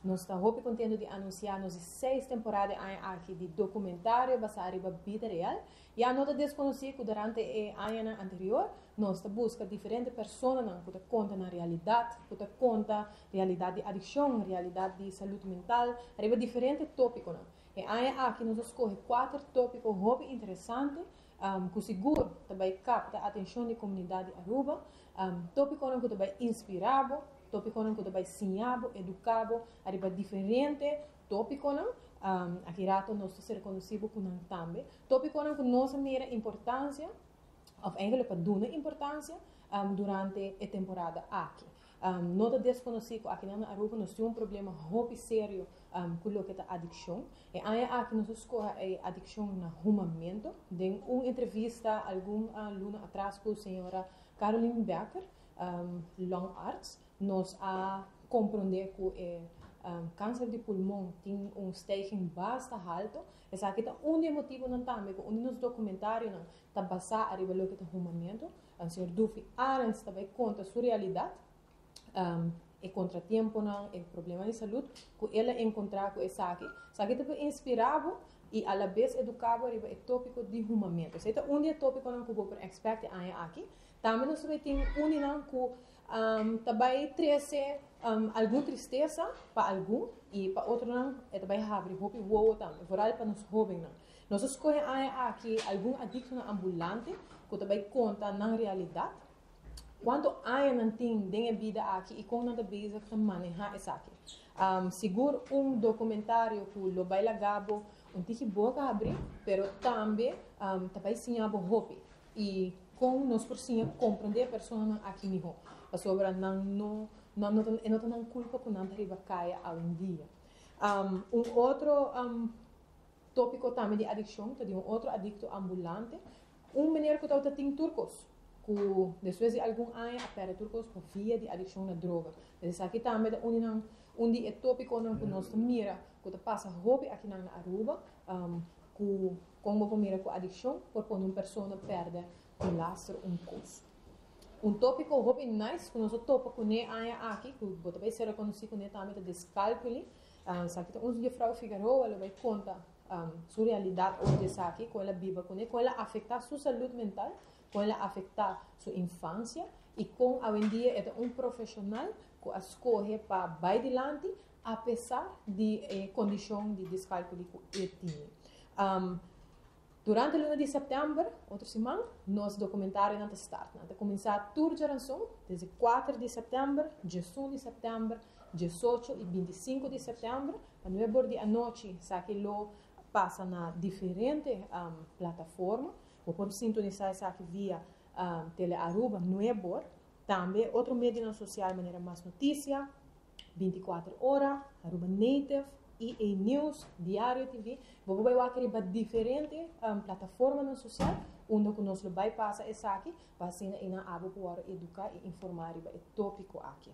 Nós estamos contendo de anunciar nossa 6ª temporada aqui de documentário baseado em vida real. E a nota desconhecida durante o ano anterior, nós buscamos diferentes pessoas que contam a realidade, que contam a realidade de adicção, realidade de saúde mental, arriba diferentes tópicos. E aqui nós escolhemos 4 tópicos muito interessantes, que seguro também capta a atenção da comunidade Aruba, tópicos que também inspiramos, tópico que tu vai ensinar, educar, arriba diferente tópico aqui rato nós ser conhecido com também tópico que nós mira importância of eigenlijk para dar importância durante a temporada aqui. Nós desconhecido aqui na Aruba nós temos problema muito sério com o que é a adicção. E aqui nós escolhemos a adicção no arrumamento. Em uma entrevista algum luna atrás com a senhora Caroline Becker, Long Arts, nós a compreender que o câncer de pulmão tem staging bastante alto. Esse aqui é um dos motivos também que nos documentários está baseado arriba no que é o arrumamento. O senhor Duffy Arens também conta sua realidade. E contratempo e problema de saúde que ele encontrar com esse aqui. Isso aqui também inspirava e a la vez educava sobre o tópico de arrumamento. Esse é um dos tópicos que eu vou expectar aqui. Também nós temos um que também traz alguma tristeza para algum e para outro também abre hope wow também. Vooral para nós jovens. Nós escolhemos aqui algum adicto ambulante que também conta na realidade. Quando não tem vida aqui e como não bisa para manejar isso aqui. Seguro documentário que lo baila gabo tiki boca abrir, pero também ensinava hope e como nós por sim compreender a pessoa aqui mesmo. Sobre não culpa que não arriba caia a dia. Outro tópico também de adicção, de outro adicto ambulante, menino que tem turcos. Que depois de algum ano apera turcos por via de adicção na droga. Então aqui também um de tópico que nós mira que passa hobby aqui na Aruba, que como mira com adicção por quando uma pessoa perde lastro curso. Tópico hobby nice que nós topa com aqui que vai ser reconhecido com também de descalculo. Aqui tem uns de Frau Figueroa, ela vai contar sua realidade hoje aqui, como ela vive com ela afeta sua saúde mental, como ela afeta sua infância e como hoje em dia é profissional que escolhe para vai adiante apesar de condição de descalculo que ele tinha. Durante o mês de setembro, outra semana, nosso documentário não está startando. Começar a tour de ransom, desde 4 de setembro, 18 de setembro, 18 e 25 de setembro, a 9 da noite, sabe que passa na diferentes plataformas. Ou por sintonizar isso aqui via Tele Aruba, 9 também outro meio social, maneira mais notícia, 24 horas, Aruba Native, EA News, Diário TV, vamos ver aqui diferentes plataformas sociais, onde nós vai passar isso aqui, para assim na abo para educar e informar sobre o tópico aqui.